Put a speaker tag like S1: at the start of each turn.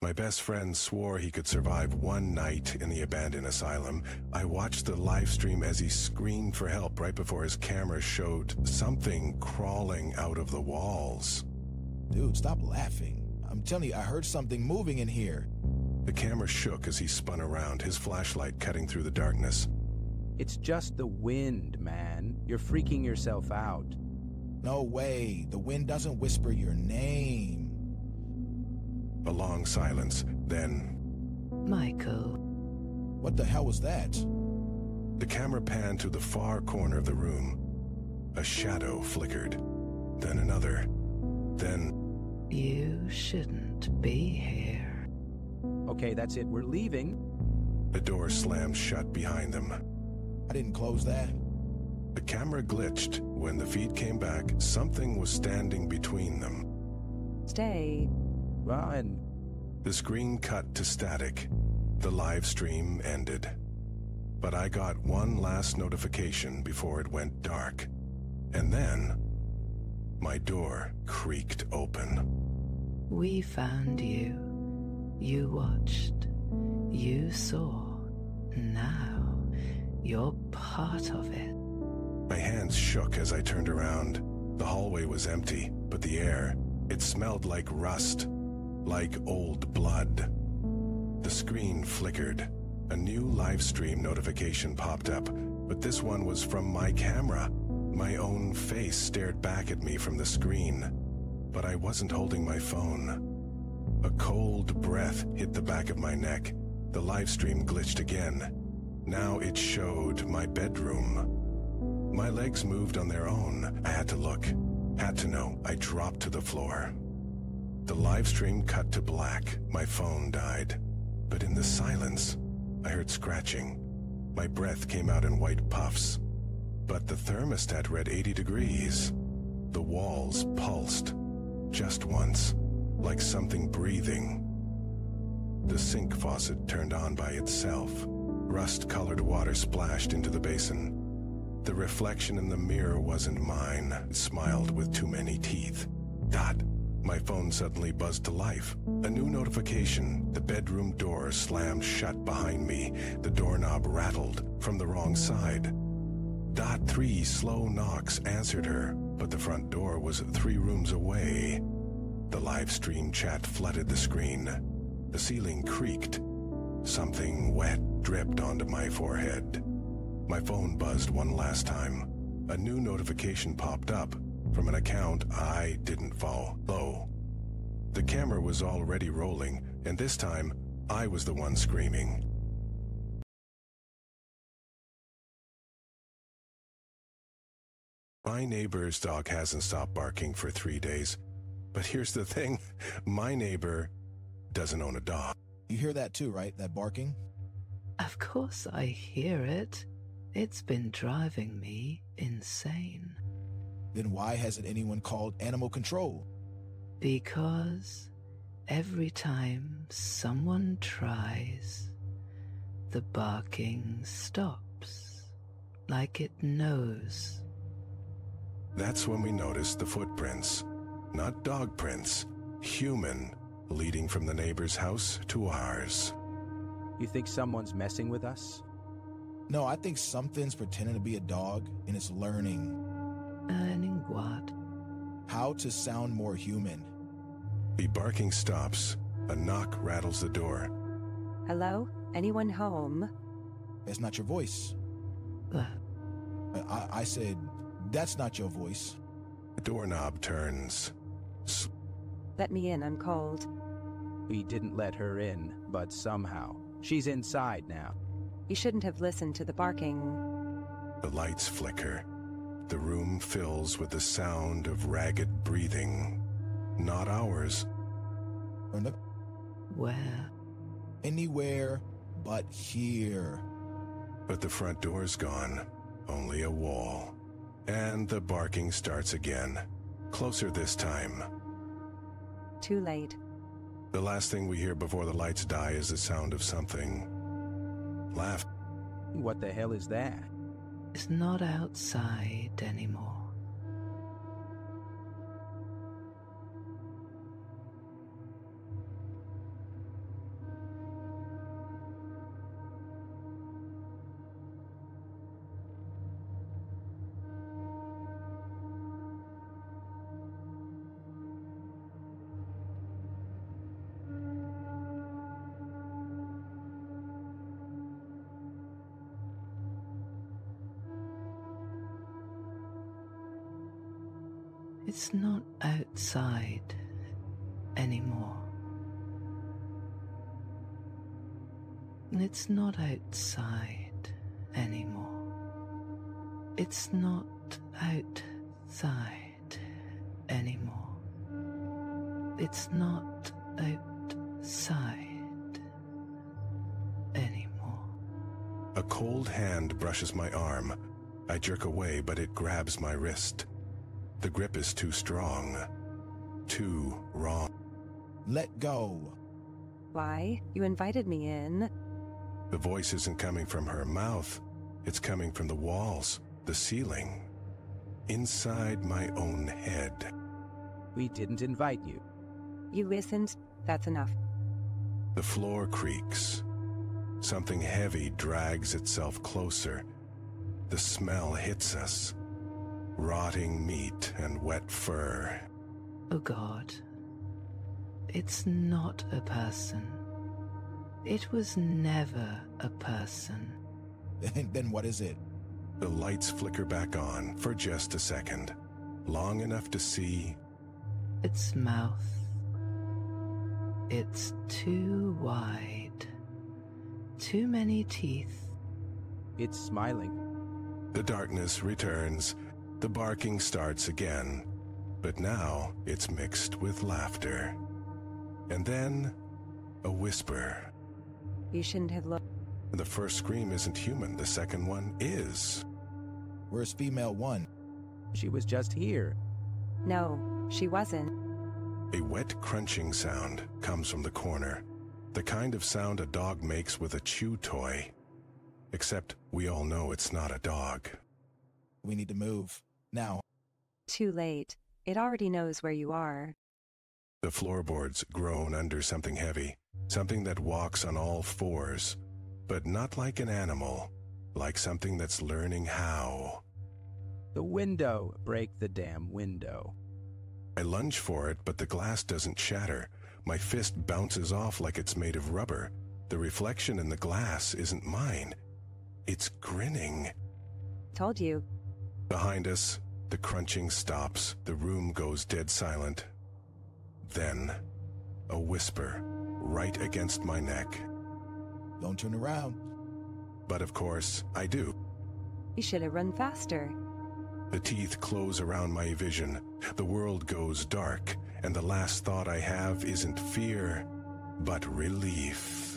S1: My best friend swore he could survive one night in the abandoned asylum. I watched the live stream as he screamed for help right before his camera showed something crawling out of the walls.
S2: Dude, stop laughing. I'm telling you, I heard something moving in here.
S1: The camera shook as he spun around, his flashlight cutting through the darkness.
S3: It's just the wind, man. You're freaking yourself out.
S2: No way. The wind doesn't whisper your name.
S1: A long silence, then...
S4: Michael.
S2: What the hell was that?
S1: The camera panned to the far corner of the room. A shadow flickered. Then another. Then...
S4: You shouldn't be here.
S3: Okay, that's it. We're leaving.
S1: The door slammed shut behind them.
S2: I didn't close that.
S1: The camera glitched. When the feed came back, something was standing between them.
S5: Stay.
S3: Run.
S1: The screen cut to static. The live stream ended. But I got one last notification before it went dark. And then, my door creaked open.
S4: We found you. You watched. You saw. Now, you're part of it.
S1: My hands shook as I turned around. The hallway was empty, but the air, it smelled like rust, like old blood. The screen flickered. A new live stream notification popped up, but this one was from my camera. My own face stared back at me from the screen, but I wasn't holding my phone. A cold breath hit the back of my neck. The live stream glitched again. Now it showed my bedroom. My legs moved on their own. I had to look. Had to know. I dropped to the floor. The live stream cut to black. My phone died. But in the silence, I heard scratching. My breath came out in white puffs. But the thermostat read 80 degrees. The walls pulsed. Just once. Like something breathing. The sink faucet turned on by itself. Rust-colored water splashed into the basin. The reflection in the mirror wasn't mine. It smiled with too many teeth. Dot. My phone suddenly buzzed to life. A new notification. The bedroom door slammed shut behind me. The doorknob rattled from the wrong side. Dot 3 slow knocks answered her, but the front door was 3 rooms away. The live stream chat flooded the screen. The ceiling creaked. Something wet dripped onto my forehead. My phone buzzed one last time. A new notification popped up from an account I didn't follow. The camera was already rolling, and this time, I was the one screaming. My neighbor's dog hasn't stopped barking for 3 days. But here's the thing, my neighbor doesn't own a dog.
S2: You hear that too, right? That barking?
S4: Of course I hear it. It's been driving me insane.
S2: Then why hasn't anyone called animal control?
S4: Because every time someone tries, the barking stops, like it knows.
S1: That's when we noticed the footprints. Not dog prints, human, leading from the neighbor's house to ours.
S3: You think someone's messing with us?
S2: No, I think something's pretending to be a dog and it's learning.
S4: Learning what?
S2: How to sound more human.
S1: The barking stops. A knock rattles the door.
S5: Hello? Anyone home?
S2: That's not your voice.
S4: But
S2: I said, that's not your voice.
S1: The doorknob turns.
S5: Let me in, I'm cold.
S3: We didn't let her in, but somehow. She's inside now.
S5: You shouldn't have listened to the barking.
S1: The lights flicker. The room fills with the sound of ragged breathing. Not ours.
S4: where?
S2: Anywhere but here.
S1: But the front door's gone. Only a wall. And the barking starts again. Closer this time.
S5: Too late.
S1: The last thing we hear before the lights die is the sound of something. Laugh.
S3: What the hell is that?
S4: It's not outside anymore. It's not outside anymore. It's not outside anymore. It's not outside anymore. It's not outside anymore.
S1: A cold hand brushes my arm. I jerk away, but it grabs my wrist. The grip is too strong. Too wrong.
S2: Let go.
S5: Why? You invited me in.
S1: The voice isn't coming from her mouth. It's coming from the walls, the ceiling, inside my own head.
S3: We didn't invite you.
S5: You listened. That's enough.
S1: The floor creaks. Something heavy drags itself closer. The smell hits us. Rotting meat and wet fur.
S4: Oh God. It's not a person. It was never a person.
S2: Then what is it?
S1: The lights flicker back on for just a second. Long enough to see.
S4: Its mouth. It's too wide. Too many teeth.
S3: It's smiling.
S1: The darkness returns. The barking starts again. But now it's mixed with laughter. And then a whisper.
S5: You shouldn't have looked.
S1: The first scream isn't human. The second one is.
S2: Where's female one?
S3: She was just here.
S5: No, she wasn't.
S1: A wet crunching sound comes from the corner. The kind of sound a dog makes with a chew toy. Except we all know it's not a dog.
S2: We need to move. Now.
S5: Too late. It already knows where you are.
S1: The floorboards groan under something heavy. Something that walks on all fours. But not like an animal. Like something that's learning how.
S3: The window. Break the damn window.
S1: I lunge for it, but the glass doesn't shatter. My fist bounces off like it's made of rubber. The reflection in the glass isn't mine. It's grinning.
S5: Told you.
S1: Behind us, the crunching stops. The room goes dead silent. Then, a whisper right against my neck.
S2: Don't turn around.
S1: But of course, I do.
S5: You should have run faster.
S1: The teeth close around my vision. The world goes dark, and the last thought I have isn't fear, but relief.